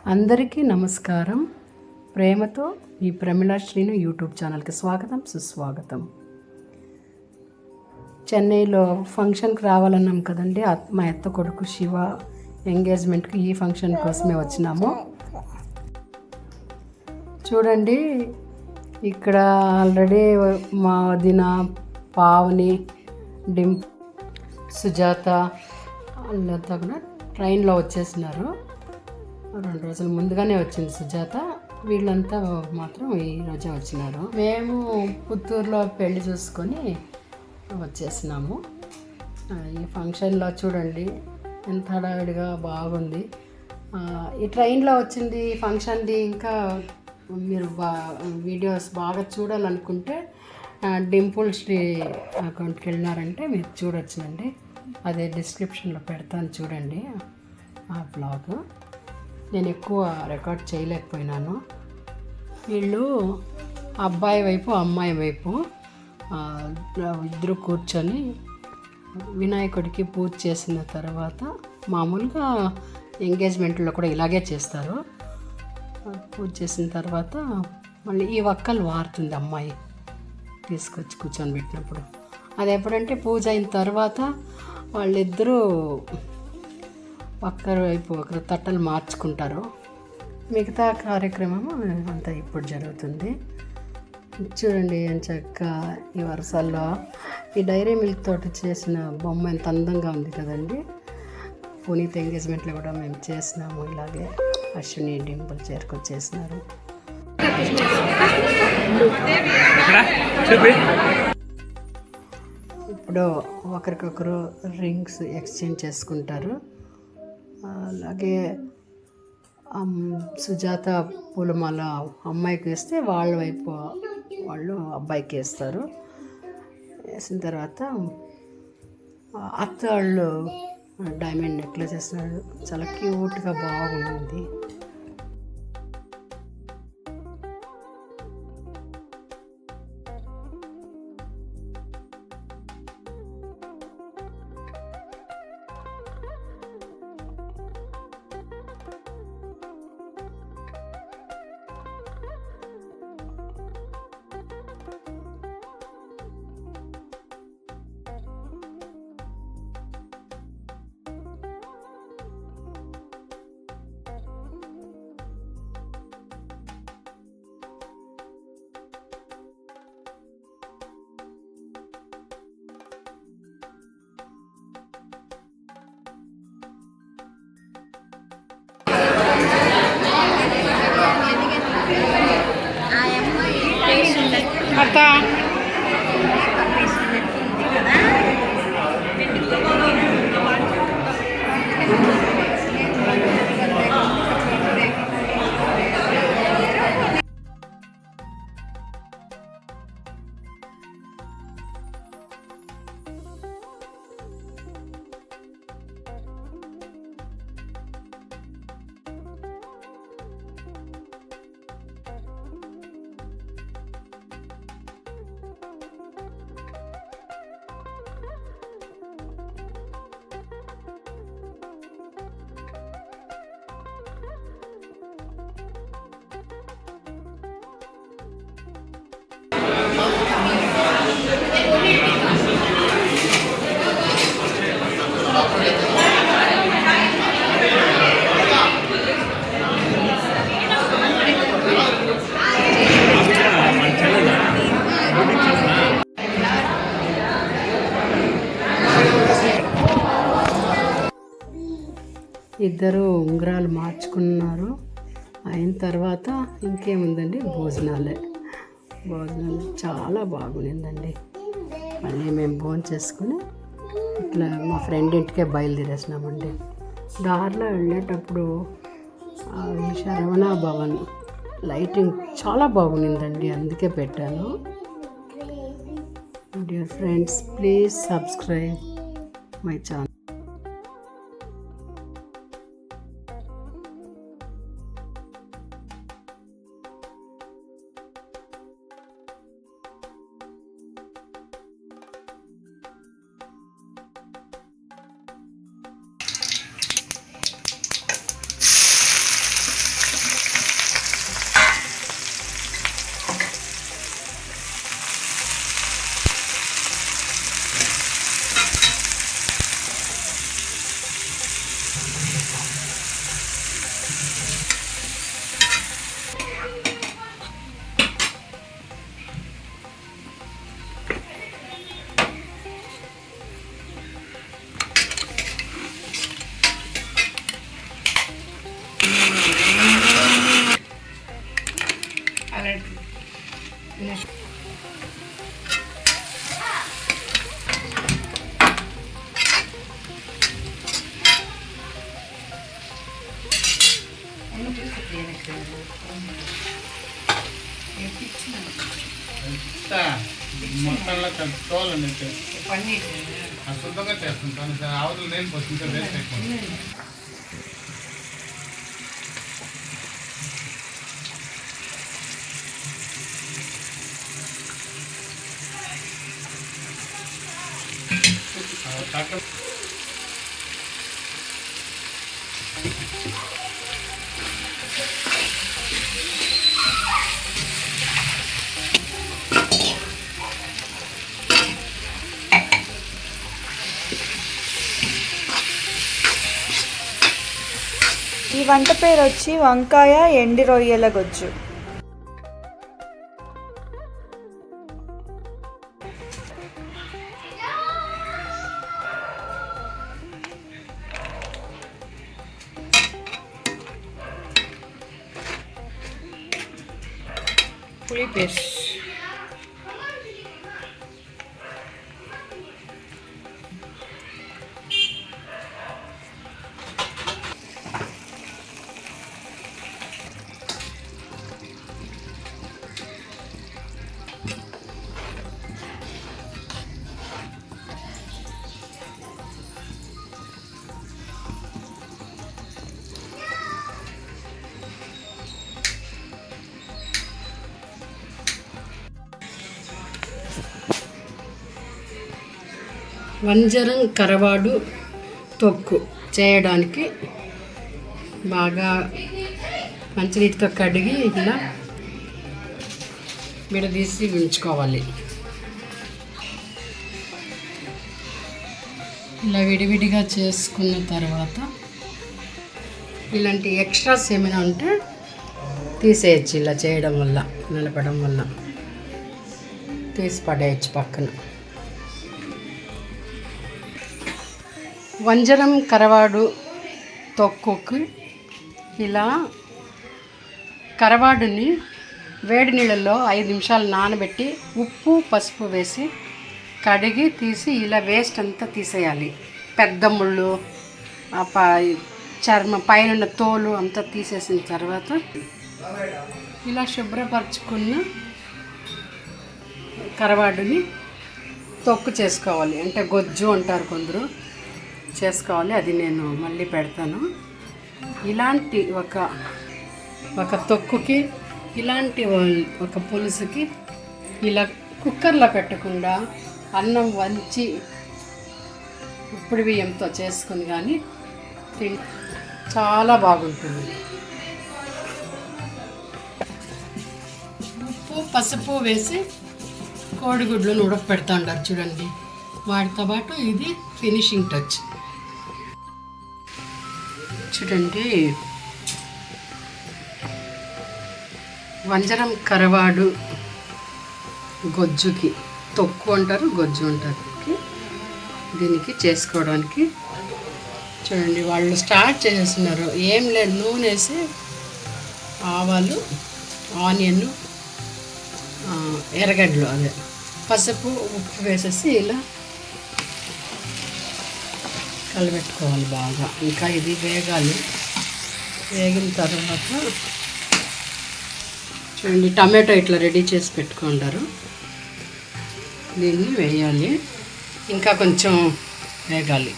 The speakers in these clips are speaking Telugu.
అందరికీ నమస్కారం. ప్రేమతో మీ ప్రమిళ శ్రీను యూట్యూబ్ ఛానల్కి స్వాగతం, సుస్వాగతం. చెన్నైలో ఫంక్షన్కి రావాలన్నాం కదండి. మా అత్త కొడుకు శివ ఎంగేజ్మెంట్కి ఈ ఫంక్షన్ కోసమే వచ్చినాము. చూడండి, ఇక్కడ ఆల్రెడీ మా వదిన, పావని, సుజాత వాళ్ళంతా కూడా ట్రైన్లో వచ్చేసినారు. 2 రోజుల ముందుగానే వచ్చింది సుజాత. వీళ్ళంతా మాత్రం ఈరోజే వచ్చినారు. మేము పుత్తూరులో పెళ్లి చూసుకొని వచ్చేసినాము. ఈ ఫంక్షన్లో చూడండి ఎంత హడావిడిగా బాగుంది. ఈ ట్రైన్లో వచ్చింది ఫంక్షన్ది. ఇంకా మీరు వీడియోస్ బాగా చూడాలనుకుంటే డింపుల్ శ్రీ అకౌంట్కి వెళ్ళినారంటే మీరు చూడొచ్చునండి. అదే డిస్క్రిప్షన్లో పెడతాను, చూడండి ఆ బ్లాగ్. నేను ఎక్కువ రికార్డ్ చేయలేకపోయినాను. వీళ్ళు అబ్బాయి వైపు అమ్మాయి వైపు ఇద్దరు కూర్చొని వినాయకుడికి పూజ చేసిన తర్వాత, మామూలుగా ఎంగేజ్మెంట్లో కూడా ఇలాగే చేస్తారు. పూజ చేసిన తర్వాత మళ్ళీ ఈ వక్కలు వారుతుంది అమ్మాయి తీసుకొచ్చి కూర్చొని పెట్టినప్పుడు. అది ఎప్పుడంటే పూజ అయిన తర్వాత వాళ్ళిద్దరూ ఒకరి వైపు ఒకరు తట్టలు మార్చుకుంటారు. మిగతా కార్యక్రమం అంతా ఇప్పుడు జరుగుతుంది. చూడండి చక్కగా ఈ వరుసల్లో ఈ డైరీ మిల్క్ తోటి చేసిన బొమ్మ ఎంత అందంగా ఉంది కదండి. పునీత్ ఎంగేజ్మెంట్లో కూడా మేము చేసినాము ఇలాగే. అశ్విని, డింపుల్ చేరుకొచ్చేసినారు. ఇప్పుడు ఒకరికొకరు రింగ్స్ ఎక్స్చేంజ్ చేసుకుంటారు. అలాగే సుజాత పూలమాల అమ్మాయికి వేస్తే వాళ్ళ వైపు వాళ్ళు అబ్బాయికి వేస్తారు. వేసిన తర్వాత అత్త వాళ్ళు డైమండ్ నెక్లెస్ వేస్తున్నారు. చాలా క్యూట్గా బాగుంది. అత్త ఇద్దరు ఉంగరాలు మార్చుకున్నారు. అయిన తర్వాత ఇంకేముందండి, భోజనాలు చాలా బాగుండిందండి. మళ్ళీ మేము భోజనం చేసుకుని ఇట్లా మా ఫ్రెండ్ ఇంటికే బయలుదేరేసినామండి. దారిలో వెళ్ళేటప్పుడు శరవణ భవన్ లైటింగ్ చాలా బాగుండిందండి, అందుకే పెట్టాను. Dear friends, please subscribe my channel. మొత్తంలో కలుపుకోవాలండి శుద్ధంగా చేస్తుంటాను సార్. ఆవులు నేను పోతుంటే వేస్ట్ అయిపోయింది. ఈ వంట పేరు వచ్చి వంకాయ ఎండి రొయ్యల గొజ్జు. పులి పేస్ట్, వంజరం కరవాడు తొక్కు చేయడానికి బాగా మంచినీటితో కడిగి ఇలా విడదీసి ఉంచుకోవాలి. ఇలా విడివిడిగా చేసుకున్న తర్వాత ఇలాంటి ఎక్స్ట్రాస్ ఏమైనా ఉంటే తీసేయచ్చు. ఇలా చేయడం వల్ల, నలపడం వల్ల తీసి పడేయచ్చు పక్కన. వంజరం కరవాడు తొక్కుకి ఇలా కరవాడుని వేడి నీళ్ళల్లో 5 నిమిషాలు నానబెట్టి ఉప్పు పసుపు వేసి కడిగి తీసి ఇలా వేస్ట్ అంతా తీసేయాలి. పెద్ద ముళ్ళు, చర్మం పైన తోలు అంతా తీసేసిన తర్వాత ఇలా శుభ్రపరచుకున్న కరవాడుని తొక్కు చేసుకోవాలి. అంటే గొజ్జు అంటారు కొందరు, చేసుకోవాలి. అది నేను మళ్ళీ పెడతాను. ఇలాంటి ఒక తొక్కుకి, ఇలాంటి ఒక పులుసుకి ఇలా కుక్కర్లో పెట్టకుండా అన్నం వంచి ఉప్పుడు బియ్యంతో చేసుకుని కానీ చాలా బాగుంటుంది. ఉప్పు పసుపు వేసి కోడిగుడ్లను ఉడకపెడతా ఉంటారు చూడండి. వాటితో పాటు ఇది ఫినిషింగ్ టచ్. చూడండి, వంజరం కరవాడు గొజ్జుకి, తొక్కు అంటారు, గొజ్జు అంటారు, దీనికి చేసుకోవడానికి చూడండి వాళ్ళు స్టార్ట్ చేసేస్తున్నారు. ఏం లేదు, నూనె వేసి ఆవాలు, ఆనియన్, ఎర్రగడ్డలు, అదే పసుపు ఉప్పు వేసేసి ఇలా కలబెట్టుకోవాలి బాగా. ఇంకా ఇది వేగాలి. వేగిన తర్వాత చూడండి టమాటో ఇట్లా రెడీ చేసి పెట్టుకుంటారు, దీన్ని వేయాలి. ఇంకా కొంచెం వేగాలి.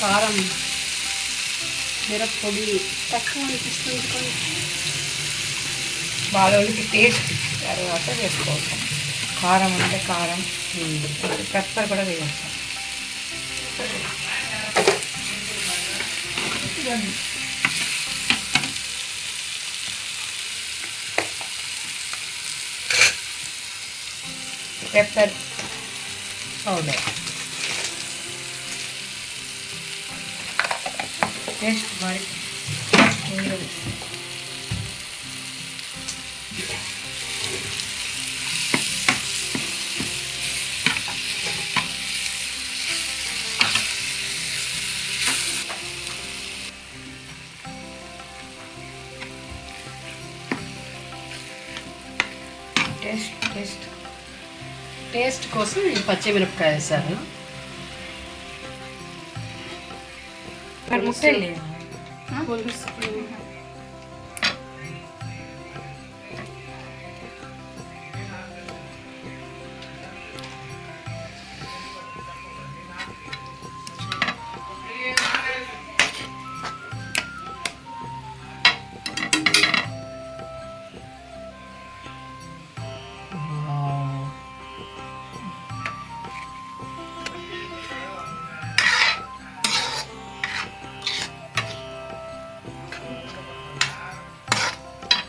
కారం, మిరప్పొడి తక్కువ అనిపిస్తుంది కొంచెం, బాగా టేస్ట్ తర్వాత వేసుకోవాలి. కారం ఉంటే కారం, పెప్పర్ కూడా వేస్తాం. పెప్పర్ పౌడర్ టేస్ట్ మరి టేస్ట్ కోసం ఈ పచ్చిమిరపకాయ వేసారు. ముట్టండి.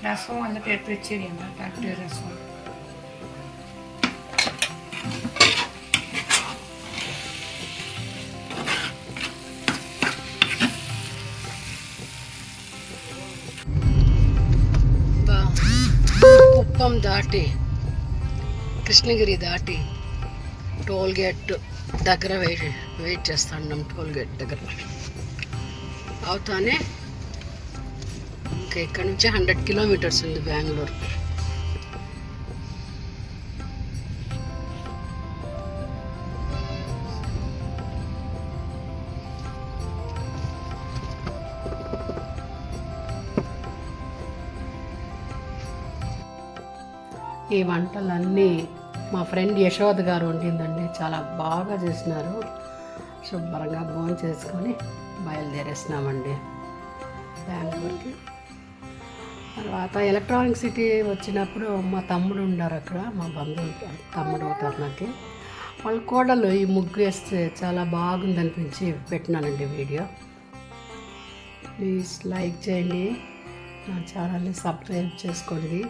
రసం వల్ల పెట్టి ఇచ్చేది ఫ్యాక్టరీ రసం. కుప్పం దాటి కృష్ణగిరి దాటి టోల్ గేట్ దగ్గర వెయిట్ చేస్తాం. టోల్ గేట్ దగ్గర అవుతానే ఇంకా ఇక్కడ నుంచి 100 కిలోమీటర్స్ ఉంది బెంగళూరు. ఈ వంటలన్నీ మా ఫ్రెండ్ యశోద్ గారు వండిందండి. చాలా బాగా చేసినారు. శుభ్రంగా భోజనం చేసుకొని బయలుదేరేసినామండి బెంగళూరుకి. తర్వాత ఎలక్ట్రానిక్ సిటీ వచ్చినప్పుడు మా తమ్ముడు ఉన్నారు అక్కడ, మా బంధువులు తమ్ముడు అవుతారు నాకు. వాళ్ళ కోడలు ఈ ముగ్గు వేస్తే చాలా బాగుందనిపించి పెట్టినానండి వీడియో. ప్లీజ్ లైక్ చేయండి, నా ఛానల్ని సబ్స్క్రైబ్ చేసుకోండి.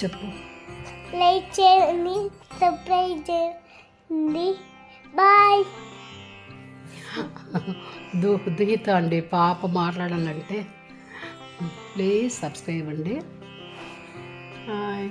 చెప్పు. లైక్ చేయండి, సబ్స్క్రైబ్ చేయండి. బాయ్. దుహిత అండి పాప మాట్లాడాలంటే ప్లీజ్ సబ్స్క్రైబ్ అండి. హాయ్.